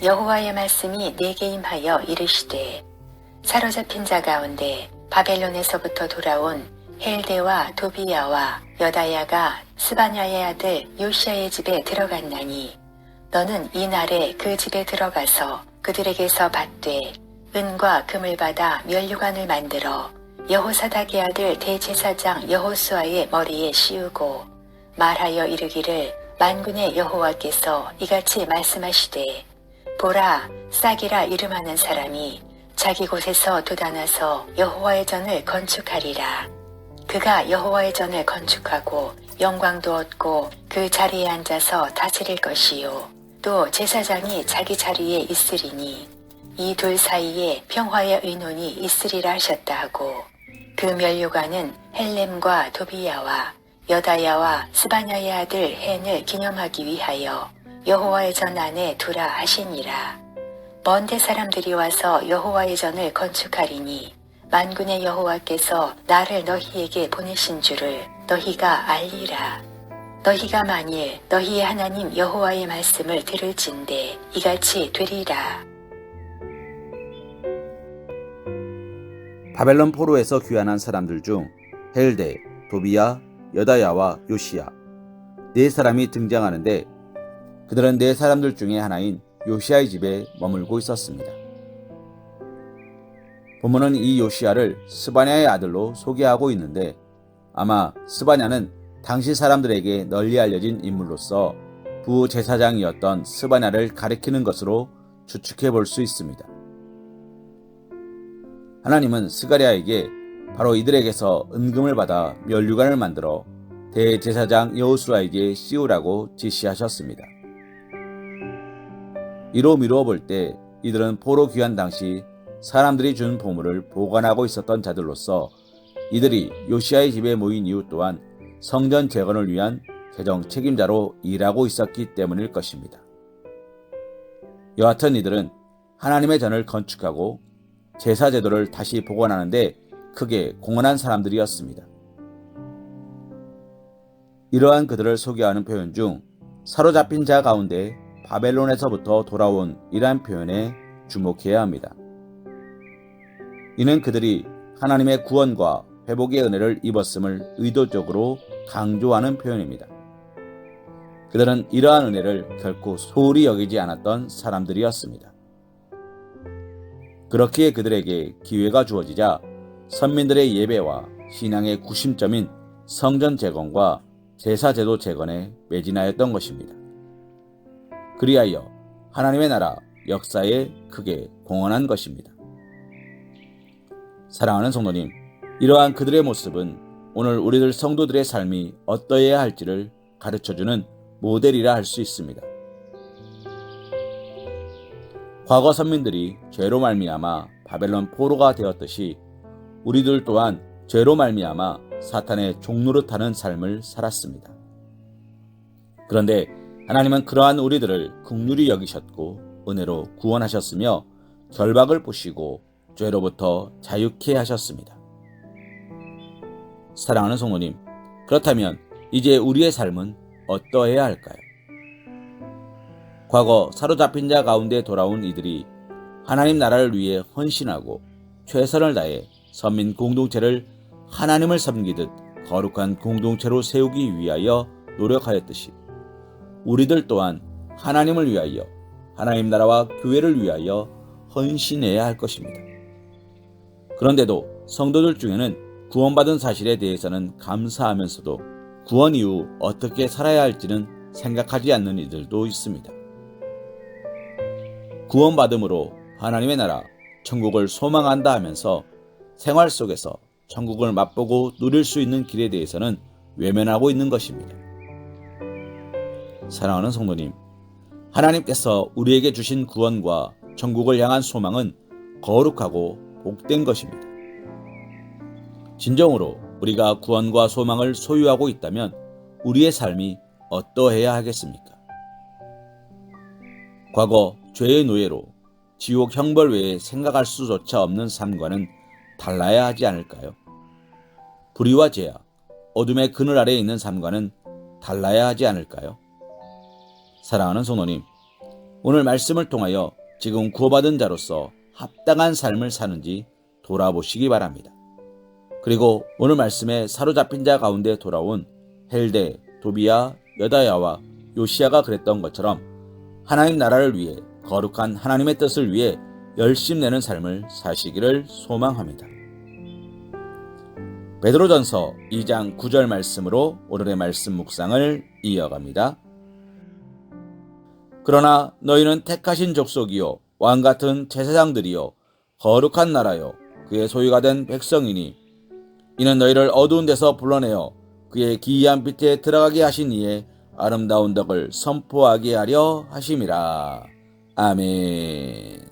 여호와의 말씀이 내게 임하여 이르시되 사로잡힌 자 가운데 바벨론에서부터 돌아온 헬데와 도비야와 여다야가 스바냐의 아들 요시야의 집에 들어갔나니 너는 이 날에 그 집에 들어가서 그들에게서 받되 은과 금을 받아 면류관을 만들어 여호사닥의 아들 대제사장 여호수아의 머리에 씌우고 말하여 이르기를 만군의 여호와께서 이같이 말씀하시되 보라 싹이라 이름하는 사람이 자기 곳에서 돋아나서 여호와의 전을 건축하리라. 그가 여호와의 전을 건축하고 영광도 얻고 그 자리에 앉아서 다스릴 것이요 또 제사장이 자기 자리에 있으리니 이 둘 사이에 평화의 의논이 있으리라 하셨다 하고 그 면류관은 헬렘과 도비야와 여다야와 스바냐의 아들 헨을 기념하기 위하여 여호와의 전 안에 두라 하시니라. 먼데 사람들이 와서 여호와의 전을 건축하리니 만군의 여호와께서 나를 너희에게 보내신 줄을 너희가 알리라. 너희가 만일 너희의 하나님 여호와의 말씀을 들을진대 이같이 되리라. 바벨론 포로에서 귀환한 사람들 중 헬데, 도비야, 여다야와 요시야 네 사람이 등장하는데 그들은 네 사람들 중에 하나인 요시야의 집에 머물고 있었습니다. 본문은 이 요시야를 스바냐의 아들로 소개하고 있는데 아마 스바냐는 당시 사람들에게 널리 알려진 인물로서 부제사장이었던 스바냐를 가리키는 것으로 추측해 볼 수 있습니다. 하나님은 스가랴에게 바로 이들에게서 은금을 받아 면류관을 만들어 대제사장 여호수아에게 씌우라고 지시하셨습니다. 이로 미루어 볼 때 이들은 포로 귀환 당시 사람들이 준 보물을 보관하고 있었던 자들로서 이들이 요시야의 집에 모인 이유 또한 성전 재건을 위한 재정 책임자로 일하고 있었기 때문일 것입니다. 여하튼 이들은 하나님의 전을 건축하고 제사 제도를 다시 복원하는데 크게 공헌한 사람들이었습니다. 이러한 그들을 소개하는 표현 중 사로잡힌 자 가운데 바벨론에서부터 돌아온 이란 표현에 주목해야 합니다. 이는 그들이 하나님의 구원과 회복의 은혜를 입었음을 의도적으로 강조하는 표현입니다. 그들은 이러한 은혜를 결코 소홀히 여기지 않았던 사람들이었습니다. 그렇기에 그들에게 기회가 주어지자 선민들의 예배와 신앙의 구심점인 성전 재건과 제사제도 재건에 매진하였던 것입니다. 그리하여 하나님의 나라 역사에 크게 공헌한 것입니다. 사랑하는 성도님, 이러한 그들의 모습은 오늘 우리들 성도들의 삶이 어떠해야 할지를 가르쳐주는 모델이라 할 수 있습니다. 과거 선민들이 죄로 말미암아 바벨론 포로가 되었듯이 우리들 또한 죄로 말미암아 사탄의 종노릇하는 삶을 살았습니다. 그런데 하나님은 그러한 우리들을 긍휼히 여기셨고 은혜로 구원하셨으며 결박을 부시고 죄로부터 자유케 하셨습니다. 사랑하는 성도님, 그렇다면 이제 우리의 삶은 어떠해야 할까요? 과거 사로잡힌 자 가운데 돌아온 이들이 하나님 나라를 위해 헌신하고 최선을 다해 선민 공동체를 하나님을 섬기듯 거룩한 공동체로 세우기 위하여 노력하였듯이 우리들 또한 하나님을 위하여 하나님 나라와 교회를 위하여 헌신해야 할 것입니다. 그런데도 성도들 중에는 구원받은 사실에 대해서는 감사하면서도 구원 이후 어떻게 살아야 할지는 생각하지 않는 이들도 있습니다. 구원받음으로 하나님의 나라, 천국을 소망한다 하면서 생활 속에서 천국을 맛보고 누릴 수 있는 길에 대해서는 외면하고 있는 것입니다. 사랑하는 성도님, 하나님께서 우리에게 주신 구원과 천국을 향한 소망은 거룩하고 복된 것입니다. 진정으로 우리가 구원과 소망을 소유하고 있다면 우리의 삶이 어떠해야 하겠습니까? 과거 죄의 노예로 지옥 형벌 외에 생각할 수조차 없는 삶과는 달라야 하지 않을까요? 불의와 죄악, 어둠의 그늘 아래에 있는 삶과는 달라야 하지 않을까요? 사랑하는 성도님, 오늘 말씀을 통하여 지금 구원받은 자로서 합당한 삶을 사는지 돌아보시기 바랍니다. 그리고 오늘 말씀에 사로잡힌 자 가운데 돌아온 헬대, 도비야, 여다야와 요시야가 그랬던 것처럼 하나님 나라를 위해 거룩한 하나님의 뜻을 위해 열심내는 삶을 사시기를 소망합니다. 베드로전서 2장 9절 말씀으로 오늘의 말씀 묵상을 이어갑니다. 그러나 너희는 택하신 족속이요 왕같은 제사장들이요 거룩한 나라요 그의 소유가 된 백성이니 이는 너희를 어두운 데서 불러내어 그의 기이한 빛에 들어가게 하신 이의 아름다운 덕을 선포하게 하려 하심이라. 아멘.